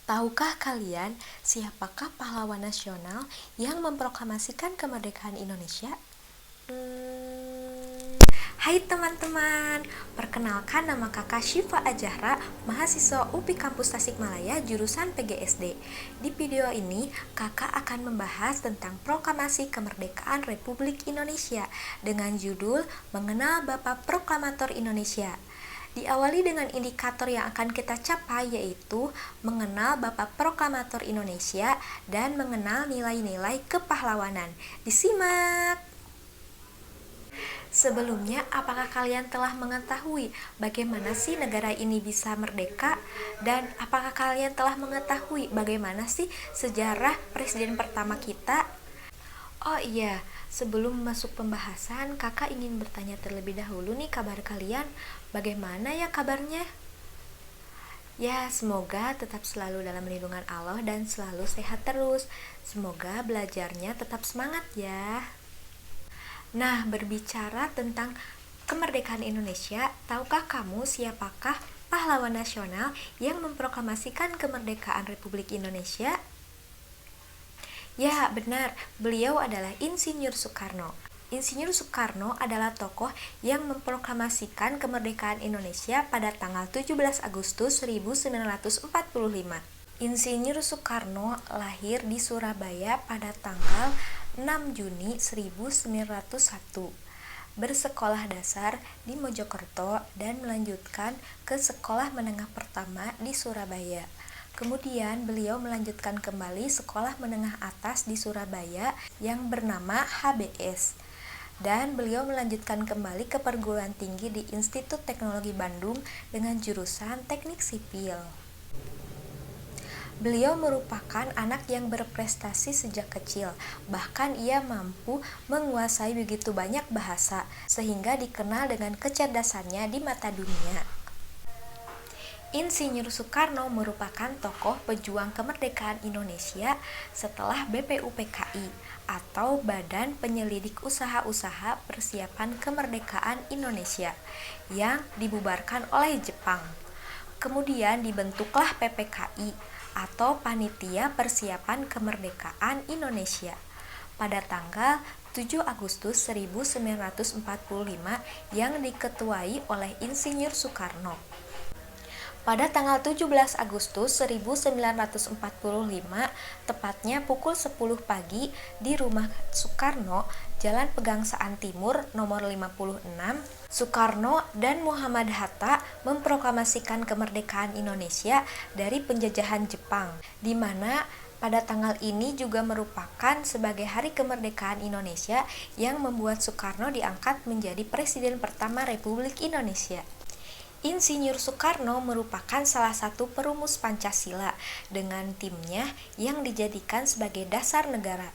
Tahukah kalian siapakah pahlawan nasional yang memproklamasikan kemerdekaan Indonesia? Hai teman-teman, perkenalkan nama kakak Syifa Ajahra, mahasiswa UPI Kampus Tasikmalaya jurusan PGSD. Di video ini, kakak akan membahas tentang proklamasi kemerdekaan Republik Indonesia dengan judul Mengenal Bapak Proklamator Indonesia. Diawali dengan indikator yang akan kita capai, yaitu mengenal Bapak Proklamator Indonesia dan mengenal nilai-nilai kepahlawanan. Disimak! Sebelumnya, apakah kalian telah mengetahui bagaimana sih negara ini bisa merdeka? Dan apakah kalian telah mengetahui bagaimana sih sejarah presiden pertama kita? Oh iya, sebelum masuk pembahasan, kakak ingin bertanya terlebih dahulu nih kabar kalian. Bagaimana ya kabarnya? Ya, semoga tetap selalu dalam lindungan Allah dan selalu sehat terus. Semoga belajarnya tetap semangat ya. Nah, berbicara tentang kemerdekaan Indonesia, tahukah kamu siapakah pahlawan nasional yang memproklamasikan kemerdekaan Republik Indonesia? Ya, benar, beliau adalah Insinyur Soekarno. Insinyur Soekarno adalah tokoh yang memproklamasikan kemerdekaan Indonesia pada tanggal 17 Agustus 1945. Insinyur Soekarno lahir di Surabaya pada tanggal 6 Juni 1901. Bersekolah dasar di Mojokerto dan melanjutkan ke sekolah menengah pertama di Surabaya. Kemudian beliau melanjutkan kembali sekolah menengah atas di Surabaya yang bernama HBS. Dan beliau melanjutkan kembali ke perguruan tinggi di Institut Teknologi Bandung dengan jurusan Teknik Sipil. Beliau merupakan anak yang berprestasi sejak kecil, bahkan ia mampu menguasai begitu banyak bahasa, sehingga dikenal dengan kecerdasannya di mata dunia. Insinyur Soekarno merupakan tokoh pejuang kemerdekaan Indonesia setelah BPUPKI atau Badan Penyelidik Usaha-Usaha Persiapan Kemerdekaan Indonesia yang dibubarkan oleh Jepang. Kemudian dibentuklah PPKI atau Panitia Persiapan Kemerdekaan Indonesia pada tanggal 7 Agustus 1945 yang diketuai oleh Insinyur Soekarno. Pada tanggal 17 Agustus 1945, tepatnya pukul 10 pagi di rumah Soekarno, Jalan Pegangsaan Timur nomor 56, Soekarno dan Muhammad Hatta memproklamasikan kemerdekaan Indonesia dari penjajahan Jepang, di mana pada tanggal ini juga merupakan sebagai Hari Kemerdekaan Indonesia yang membuat Soekarno diangkat menjadi Presiden pertama Republik Indonesia. Insinyur Soekarno merupakan salah satu perumus Pancasila dengan timnya yang dijadikan sebagai dasar negara.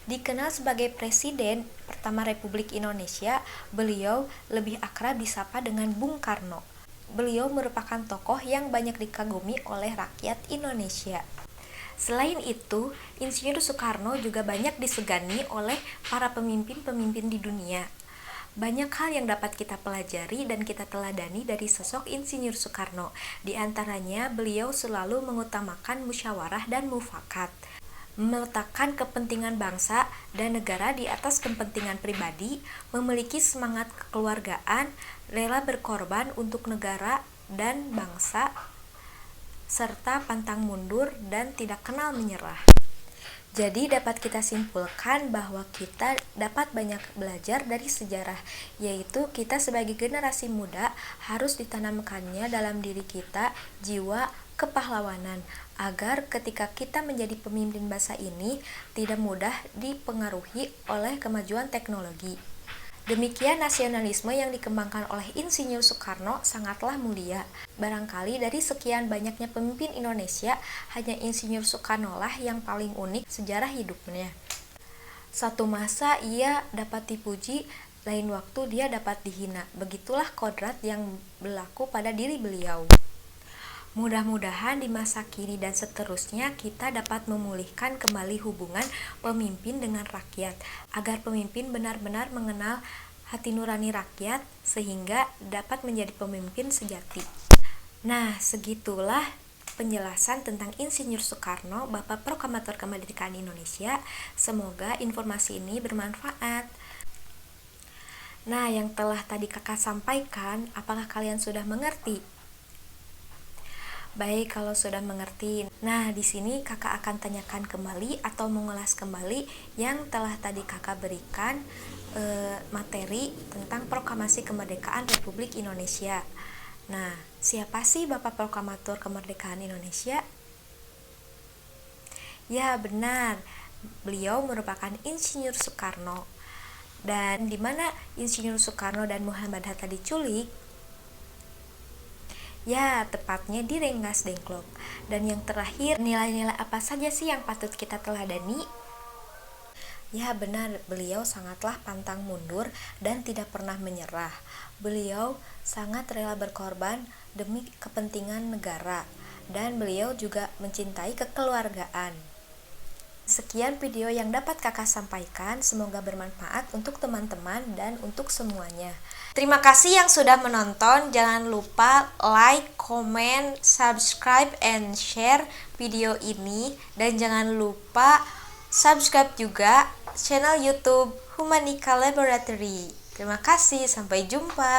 Dikenal sebagai Presiden pertama Republik Indonesia, beliau lebih akrab disapa dengan Bung Karno. Beliau merupakan tokoh yang banyak dikagumi oleh rakyat Indonesia. Selain itu, Insinyur Soekarno juga banyak disegani oleh para pemimpin-pemimpin di dunia. Banyak hal yang dapat kita pelajari dan kita teladani dari sosok Insinyur Soekarno. Di antaranya, beliau selalu mengutamakan musyawarah dan mufakat, meletakkan kepentingan bangsa dan negara di atas kepentingan pribadi, memiliki semangat kekeluargaan, rela berkorban untuk negara dan bangsa, serta pantang mundur dan tidak kenal menyerah. Jadi dapat kita simpulkan bahwa kita dapat banyak belajar dari sejarah, yaitu kita sebagai generasi muda harus ditanamkannya dalam diri kita jiwa kepahlawanan, agar ketika kita menjadi pemimpin bangsa ini tidak mudah dipengaruhi oleh kemajuan teknologi. Demikian nasionalisme yang dikembangkan oleh Insinyur Soekarno sangatlah mulia. Barangkali dari sekian banyaknya pemimpin Indonesia, hanya Insinyur Soekarno lah yang paling unik sejarah hidupnya. Satu masa ia dapat dipuji, lain waktu dia dapat dihina. Begitulah kodrat yang berlaku pada diri beliau. Mudah-mudahan di masa kini dan seterusnya kita dapat memulihkan kembali hubungan pemimpin dengan rakyat, agar pemimpin benar-benar mengenal hati nurani rakyat sehingga dapat menjadi pemimpin sejati. Nah, segitulah penjelasan tentang Insinyur Soekarno, Bapak Proklamator Kemerdekaan Indonesia. Semoga informasi ini bermanfaat. Nah, yang telah tadi kakak sampaikan, apakah kalian sudah mengerti? Baik, kalau sudah mengerti. Nah, di sini kakak akan tanyakan kembali atau mengulas kembali yang telah tadi kakak berikan materi tentang Proklamasi Kemerdekaan Republik Indonesia. Nah, siapa sih Bapak Proklamator Kemerdekaan Indonesia? Ya, benar. Beliau merupakan Insinyur Soekarno. Dan di mana Insinyur Soekarno dan Muhammad Hatta diculik? Ya, tepatnya di Rengas Dengklok. Dan yang terakhir, nilai-nilai apa saja sih yang patut kita teladani? Ya, benar, beliau sangatlah pantang mundur dan tidak pernah menyerah. Beliau sangat rela berkorban demi kepentingan negara, dan beliau juga mencintai kekeluargaan. Sekian video yang dapat kakak sampaikan, semoga bermanfaat untuk teman-teman dan untuk semuanya. Terima kasih yang sudah menonton, jangan lupa like, comment, subscribe, and share video ini. Dan jangan lupa subscribe juga channel YouTube Humanica Laboratory. Terima kasih, sampai jumpa.